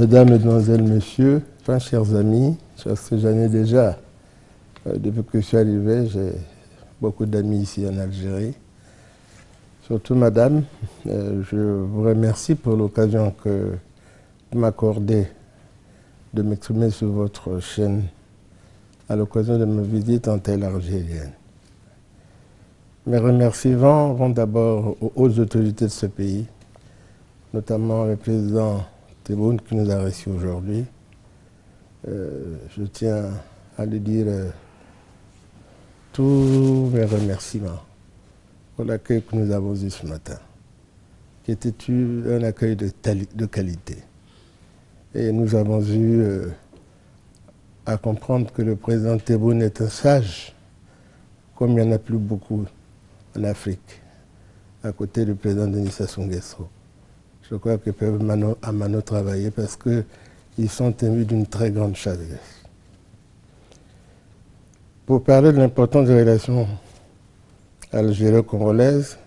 Mesdames, Mesdemoiselles, Messieurs, enfin, chers amis, j'en ai déjà, depuis que je suis arrivé, j'ai beaucoup d'amis ici en Algérie. Surtout, Madame, je vous remercie pour l'occasion que vous m'accordez de m'exprimer sur votre chaîne à l'occasion de ma visite en terre algérienne. Mes remerciements vont d'abord aux hautes autorités de ce pays, notamment le président Tebboune qui nous a reçus aujourd'hui. Je tiens à lui dire tous mes remerciements pour l'accueil que nous avons eu ce matin, qui était un accueil de qualité. Et nous avons eu à comprendre que le président Tebboune est un sage, comme il n'y en a plus beaucoup en Afrique, à côté du président Denis Sassou Nguesso. Je crois qu'ils peuvent à mano travailler parce qu'ils sont émus d'une très grande sagesse. Pour parler de l'importance des relations algéro-congolaises,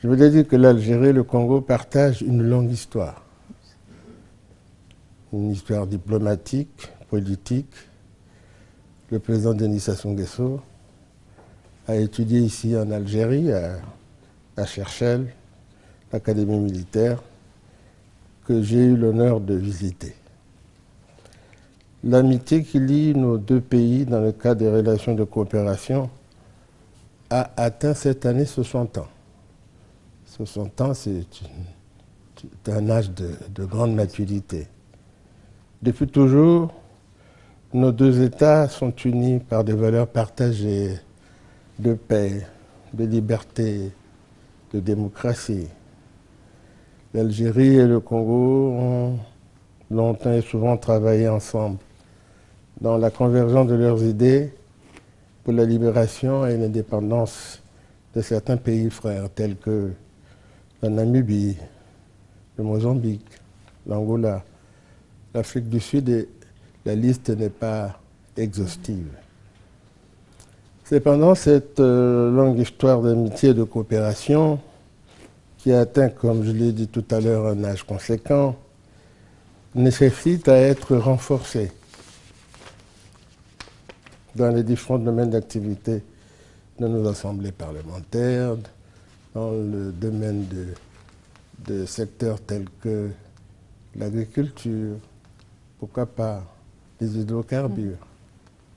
je voulais dire que l'Algérie et le Congo partagent une longue histoire. Une histoire diplomatique, politique. Le président Denis Sassou Nguesso a étudié ici en Algérie, à Cherchell, l'académie militaire, que j'ai eu l'honneur de visiter. L'amitié qui lie nos deux pays dans le cadre des relations de coopération a atteint cette année 60 ans. 60 ans, c'est un âge de grande maturité. Depuis toujours, nos deux États sont unis par des valeurs partagées de paix, de liberté, de démocratie. L'Algérie et le Congo ont longtemps et souvent travaillé ensemble dans la convergence de leurs idées pour la libération et l'indépendance de certains pays frères tels que la Namibie, le Mozambique, l'Angola, l'Afrique du Sud, et la liste n'est pas exhaustive. Cependant, cette longue histoire d'amitié et de coopération, qui a atteint, comme je l'ai dit tout à l'heure, un âge conséquent, nécessite à être renforcée dans les différents domaines d'activité de nos assemblées parlementaires, dans le domaine de secteurs tels que l'agriculture, pourquoi pas les hydrocarbures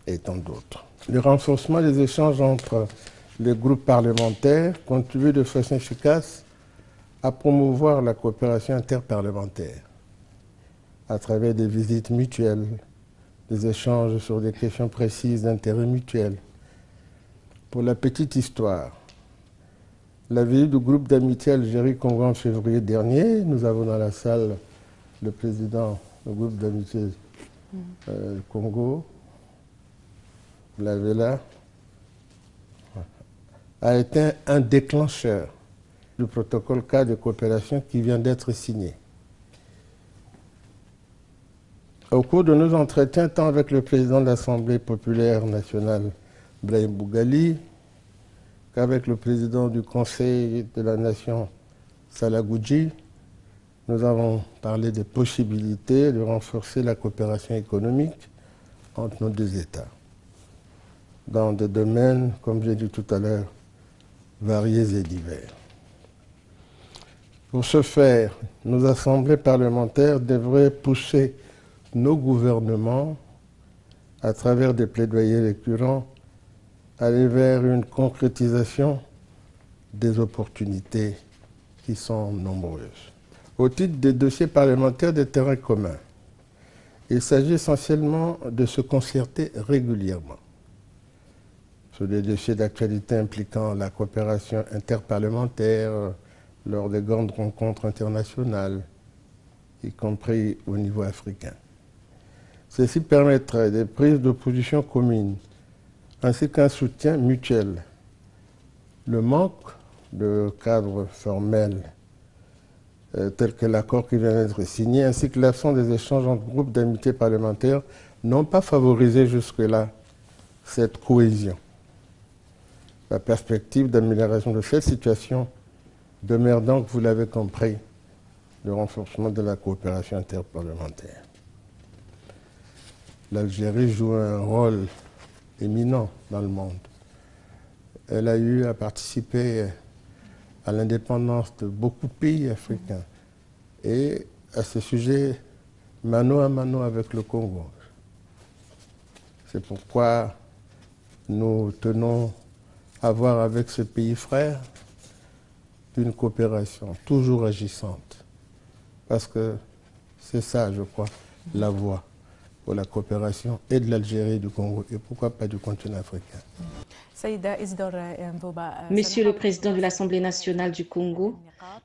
et tant d'autres. Le renforcement des échanges entre les groupes parlementaires contribue de façon efficace à promouvoir la coopération interparlementaire à travers des visites mutuelles, des échanges sur des questions précises d'intérêt mutuel. Pour la petite histoire, la visite du groupe d'amitié Algérie-Congo en février dernier, nous avons dans la salle le président du groupe d'amitié Congo, vous l'avez là, a été un déclencheur du protocole cadre de coopération qui vient d'être signé. Au cours de nos entretiens, tant avec le président de l'Assemblée populaire nationale, Brahim Bougali, qu'avec le président du Conseil de la Nation, Salah Goudji, nous avons parlé des possibilités de renforcer la coopération économique entre nos deux États, dans des domaines, comme j'ai dit tout à l'heure, variés et divers. Pour ce faire, nos assemblées parlementaires devraient pousser nos gouvernements, à travers des plaidoyers récurrents, aller vers une concrétisation des opportunités qui sont nombreuses. Au titre des dossiers parlementaires de terrain commun, il s'agit essentiellement de se concerter régulièrement sur des dossiers d'actualité impliquant la coopération interparlementaire lors des grandes rencontres internationales, y compris au niveau africain. Ceci permettrait des prises de position communes ainsi qu'un soutien mutuel. Le manque de cadre formel tel que l'accord qui vient d'être signé, ainsi que l'absence des échanges entre groupes d'amitié parlementaires n'ont pas favorisé jusque-là cette cohésion. La perspective d'amélioration de cette situation demeure donc, vous l'avez compris, le renforcement de la coopération interparlementaire. L'Algérie joue un rôle éminent dans le monde. Elle a eu à participer à l'indépendance de beaucoup de pays africains et à ce sujet, mano à mano avec le Congo. C'est pourquoi nous tenons à avoir avec ce pays frère une coopération toujours agissante. Parce que c'est ça, je crois, la voie pour la coopération et de l'Algérie et du Congo, et pourquoi pas du continent africain. Monsieur le Président de l'Assemblée nationale du Congo,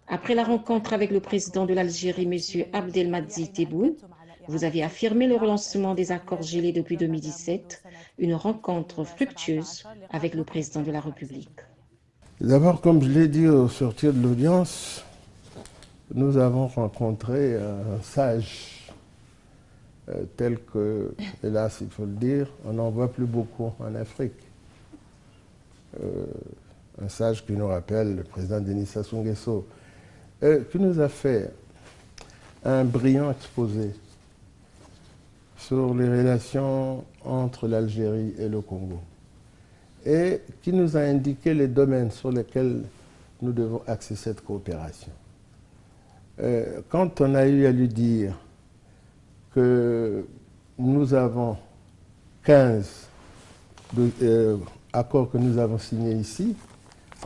après la rencontre avec le président de l'Algérie, Monsieur Abdelmadjid Tebboune, vous avez affirmé le relancement des accords gelés depuis 2017, une rencontre fructueuse avec le président de la République. D'abord, comme je l'ai dit au sortir de l'audience, nous avons rencontré un sage tel que, hélas, il faut le dire, on n'en voit plus beaucoup en Afrique. Un sage qui nous rappelle le président Denis Sassou Nguesso, qui nous a fait un brillant exposé sur les relations entre l'Algérie et le Congo et qui nous a indiqué les domaines sur lesquels nous devons axer cette coopération. Quand on a eu à lui dire que nous avons 15 accords que nous avons signés ici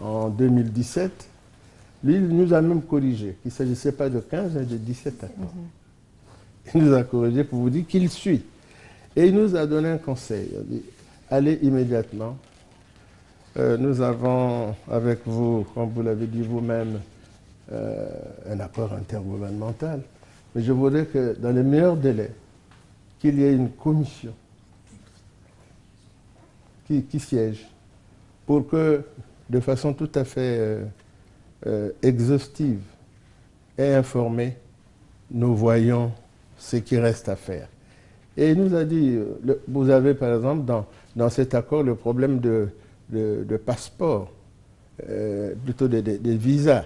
en 2017, lui, il nous a même corrigé qu'il ne s'agissait pas de 15, mais de 17 accords. Il nous a corrigé pour vous dire qu'il suit. Et il nous a donné un conseil. Il a dit, allez immédiatement. Nous avons avec vous, comme vous l'avez dit vous-même, un accord intergouvernemental. Mais je voudrais que dans les meilleurs délais, qu'il y ait une commission qui siège pour que, de façon tout à fait exhaustive et informée, nous voyons ce qui reste à faire. Et il nous a dit, vous avez par exemple dans cet accord le problème de passeport, plutôt des visas.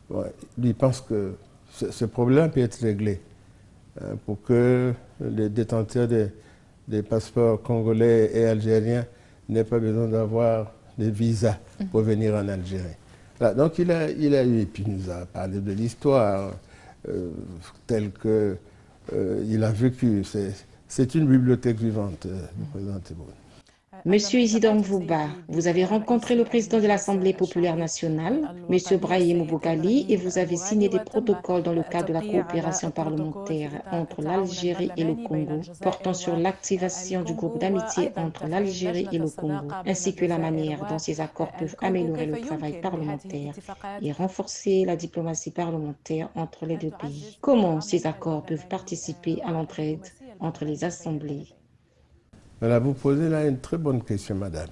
Bon, lui pense que ce problème peut être réglé pour que les détenteurs des passeports congolais et algériens n'aient pas besoin d'avoir des visas pour venir en Algérie. Voilà, donc il a eu, et puis il nous a parlé de l'histoire telle que il a vécu. C'est une bibliothèque vivante, le président Tebboune. Monsieur Isidore Mvouba, vous avez rencontré le président de l'Assemblée populaire nationale, Monsieur Brahim Bougali, et vous avez signé des protocoles dans le cadre de la coopération parlementaire entre l'Algérie et le Congo, portant sur l'activation du groupe d'amitié entre l'Algérie et le Congo, ainsi que la manière dont ces accords peuvent améliorer le travail parlementaire et renforcer la diplomatie parlementaire entre les deux pays. Comment ces accords peuvent participer à l'entraide entre les assemblées? Voilà, vous posez là une très bonne question, madame.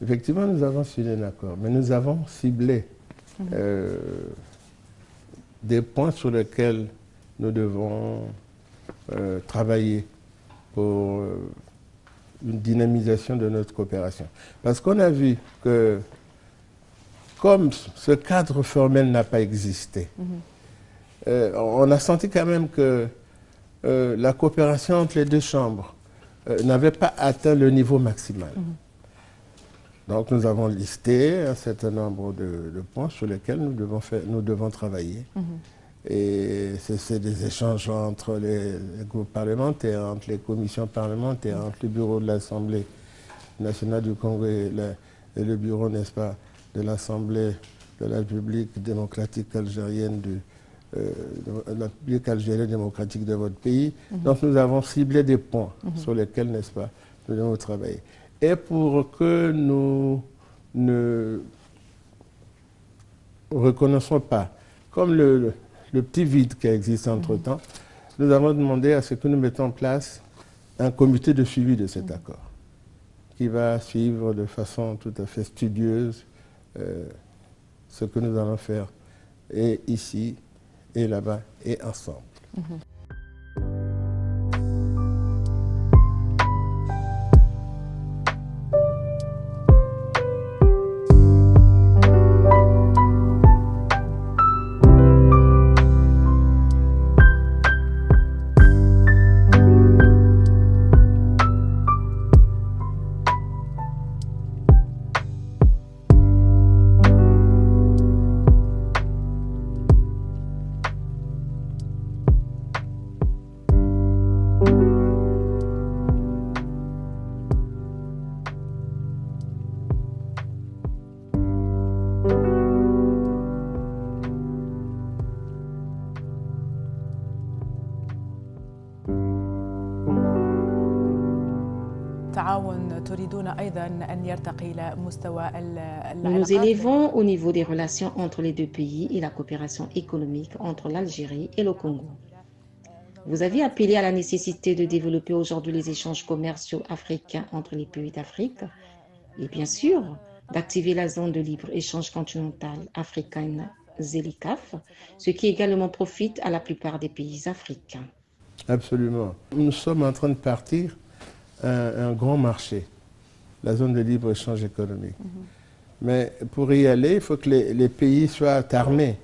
Effectivement, nous avons signé un accord, mais nous avons ciblé des points sur lesquels nous devons travailler pour une dynamisation de notre coopération. Parce qu'on a vu que, comme ce cadre formel n'a pas existé, on a senti quand même que la coopération entre les deux chambres n'avait pas atteint le niveau maximal. Donc nous avons listé un certain nombre de points sur lesquels nous devons travailler. Et c'est des échanges entre les groupes parlementaires, entre les commissions parlementaires, entre le bureau de l'Assemblée nationale du Congo et le bureau, n'est-ce pas, de l'Assemblée de la République démocratique algérienne la République algérienne démocratique de votre pays. Donc nous avons ciblé des points sur lesquels, n'est-ce pas, nous devons travailler. Et pour que nous ne reconnaissons pas, comme le petit vide qui existe entre-temps, nous avons demandé à ce que nous mettions en place un comité de suivi de cet accord, qui va suivre de façon tout à fait studieuse ce que nous allons faire, et ici, et là-bas, et ensemble. Nous nous élevons au niveau des relations entre les deux pays et la coopération économique entre l'Algérie et le Congo. Vous avez appelé à la nécessité de développer aujourd'hui les échanges commerciaux africains entre les pays d'Afrique et bien sûr d'activer la zone de libre-échange continentale africaine ZELICAF, ce qui également profite à la plupart des pays africains. Absolument. Nous sommes en train de partir un grand marché, la zone de libre-échange économique. Mais pour y aller, il faut que les pays soient armés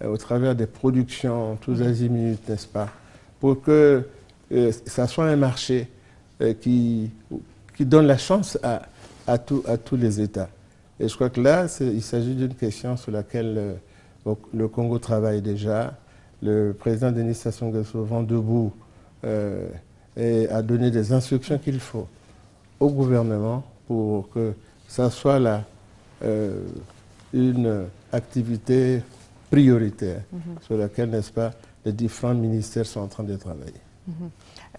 au travers des productions, tous azimuts, n'est-ce pas, pour que ça soit un marché qui donne la chance à tous les États. Et je crois que là, il s'agit d'une question sur laquelle le Congo travaille déjà. Le président Denis Sassou Nguesso vent debout et a donné des instructions qu'il faut au gouvernement pour que ça soit là une activité prioritaire sur laquelle, n'est-ce pas, les différents ministères sont en train de travailler.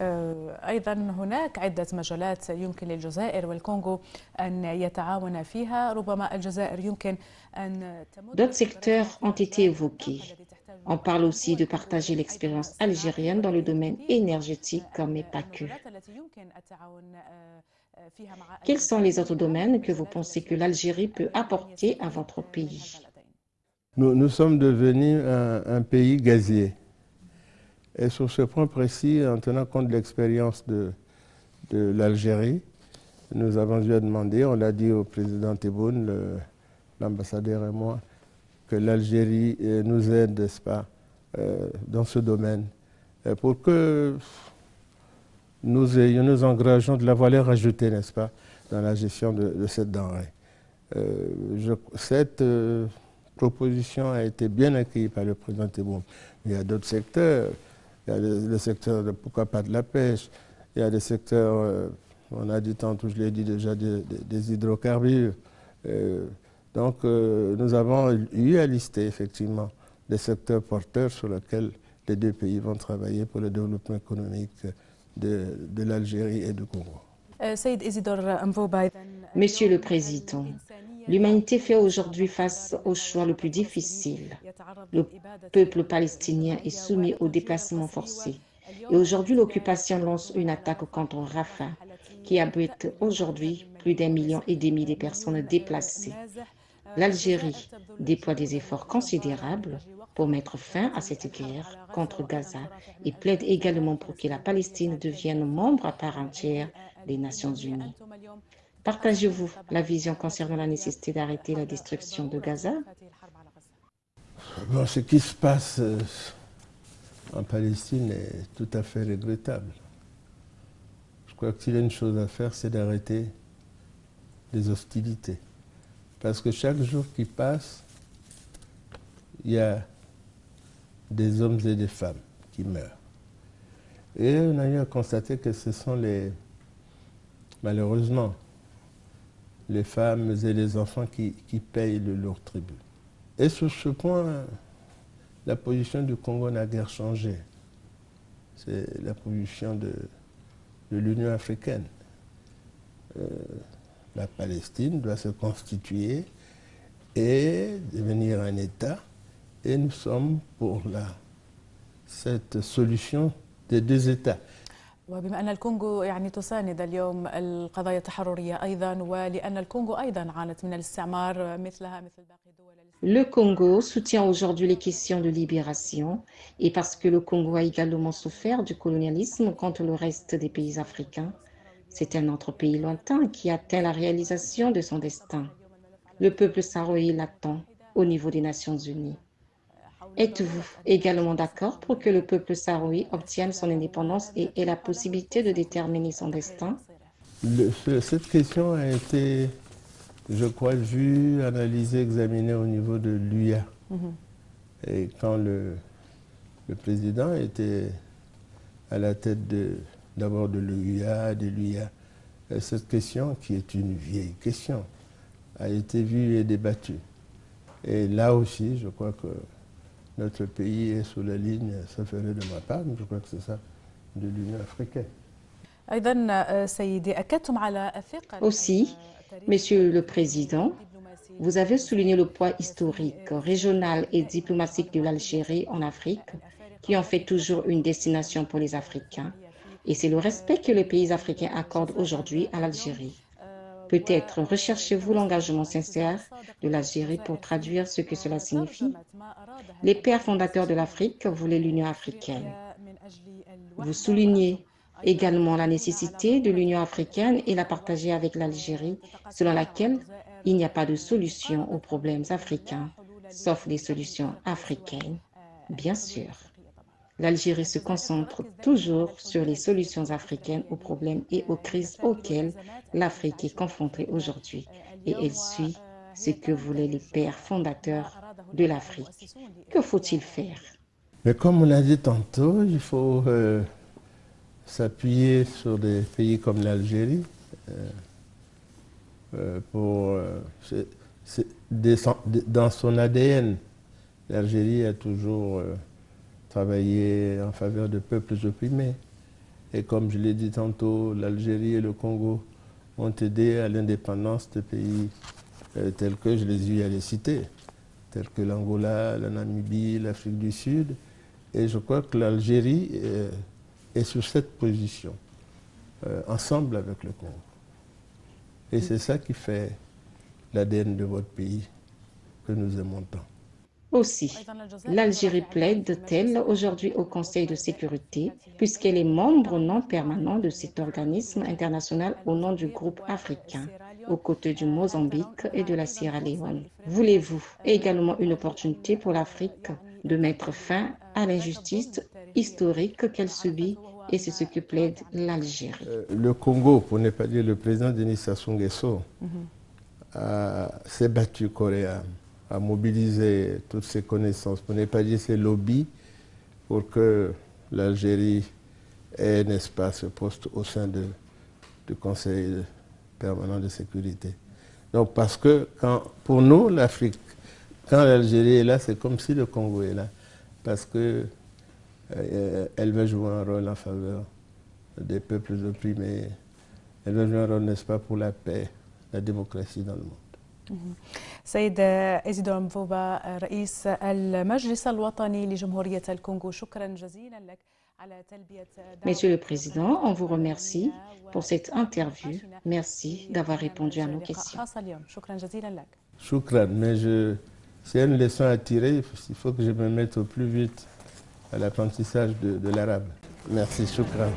أيضا هناك عدة مجالات يمكن للجزائر والكونغو أن يتعاون فيها ربما الجزائر يمكن أن D'autres secteurs ont été évoqués. On parle aussi de partager l'expérience algérienne dans le domaine énergétique, mais pas que. Quels sont les autres domaines que vous pensez que l'Algérie peut apporter à votre pays? Nous sommes devenus un pays gazier. Et sur ce point précis, en tenant compte de l'expérience de l'Algérie, nous avons dû demander, on l'a dit au président Tebboune, l'ambassadeur et moi, que l'Algérie nous aide, n'est-ce pas, dans ce domaine, pour que nous engageons de la valeur ajoutée, n'est-ce pas, dans la gestion de cette denrée. Cette proposition a été bien accueillie par le président Tebboune. Il y a d'autres secteurs. Il y a le secteur, pourquoi pas, de la pêche. Il y a des secteurs, on a dit tantôt, je l'ai dit déjà, des hydrocarbures. Donc, nous avons eu à lister, effectivement, des secteurs porteurs sur lesquels les deux pays vont travailler pour le développement économique de l'Algérie et du Congo. Monsieur le Président, l'humanité fait aujourd'hui face au choix le plus difficile. Le peuple palestinien est soumis au déplacement forcé. Et aujourd'hui, l'occupation lance une attaque contre Rafah, qui abrite aujourd'hui plus d'1,5 million de personnes déplacées. L'Algérie déploie des efforts considérables pour mettre fin à cette guerre contre Gaza et plaide également pour que la Palestine devienne membre à part entière des Nations Unies. Partagez-vous la vision concernant la nécessité d'arrêter la destruction de Gaza? Bon, ce qui se passe en Palestine est tout à fait regrettable. Je crois qu'il y a une chose à faire, c'est d'arrêter les hostilités. Parce que chaque jour qui passe, il y a des hommes et des femmes qui meurent. Et on a eu à constater que ce sont malheureusement, les femmes et les enfants qui payent le lourd tribut. Et sur ce point, la position du Congo n'a guère changé. C'est la position de l'Union africaine. La Palestine doit se constituer et devenir un État. Et nous sommes pour cette solution des deux États. وبما أن الكونغو يعني تساند اليوم القضايا التحررية أيضا ولأن الكونغو أيضا عانت من الاستعمار مثلها مثل باقي دول. Le Congo soutient aujourd'hui les questions de libération et parce que le Congo a également souffert du colonialisme contre le reste des pays africains, c'est un autre pays lointain qui atteint la réalisation de son destin. Le peuple saroui l'attend au niveau des Nations Unies. Êtes-vous également d'accord pour que le peuple saroui obtienne son indépendance et ait la possibilité de déterminer son destin? Cette question a été, je crois, vue, analysée, examinée au niveau de l'UIA. Et quand le président était à la tête d'abord de l'UIA, cette question, qui est une vieille question, a été vue et débattue. Et là aussi, je crois que notre pays est sur la ligne, ça ferait de ma part, mais je crois que c'est ça, de l'Union africaine. Aussi, Monsieur le Président, vous avez souligné le poids historique, régional et diplomatique de l'Algérie en Afrique, qui en fait toujours une destination pour les Africains. Et c'est le respect que les pays africains accordent aujourd'hui à l'Algérie. Peut-être recherchez-vous l'engagement sincère de l'Algérie pour traduire ce que cela signifie. Les pères fondateurs de l'Afrique voulaient l'Union africaine. Vous soulignez également la nécessité de l'Union africaine et la partager avec l'Algérie, selon laquelle il n'y a pas de solution aux problèmes africains, sauf des solutions africaines, bien sûr. L'Algérie se concentre toujours sur les solutions africaines aux problèmes et aux crises auxquelles l'Afrique est confrontée aujourd'hui, et elle suit ce que voulaient les pères fondateurs de l'Afrique. Que faut-il faire? Mais comme on l'a dit tantôt, il faut s'appuyer sur des pays comme l'Algérie dans son ADN. L'Algérie a toujours travaillé en faveur de peuples opprimés. Et comme je l'ai dit tantôt, l'Algérie et le Congo ont aidé à l'indépendance de pays tels que je les ai à les citer, tels que l'Angola, la Namibie, l'Afrique du Sud. Et je crois que l'Algérie est sur cette position, ensemble avec le Congo. Et c'est ça qui fait l'ADN de votre pays, que nous aimons tant. Aussi, l'Algérie plaide-t-elle aujourd'hui au Conseil de sécurité, puisqu'elle est membre non permanent de cet organisme international au nom du groupe africain, aux côtés du Mozambique et de la Sierra Leone. Voulez-vous également une opportunité pour l'Afrique de mettre fin à l'injustice historique qu'elle subit, et c'est ce que plaide l'Algérie. Le Congo, pour ne pas dire le président Denis Sassou Nguesso, s'est battu coréen, a mobilisé toutes ses connaissances, pour ne pas dire ses lobbies, pour que l'Algérie ait, n'est-ce pas, ce poste au sein du Conseil permanent de sécurité. Donc parce que pour nous, l'Afrique, quand l'Algérie est là, c'est comme si le Congo est là, parce que elle va jouer un rôle en faveur des peuples opprimés, elle va jouer un rôle, n'est-ce pas, pour la paix, la démocratie dans le monde. سيد إيزيدور مفوبا رئيس المجلس الوطني لجمهورية الكونغو، شكرا جزيلا لك على تلبية. Monsieur le Président, on vous remercie pour cette interview. Merci d'avoir répondu à nos questions. شكرا جزيلا لك. Shukran, mais c'est une leçon à tirer, il faut que je me mette au plus vite à l'apprentissage de l'arabe. Merci, shukran.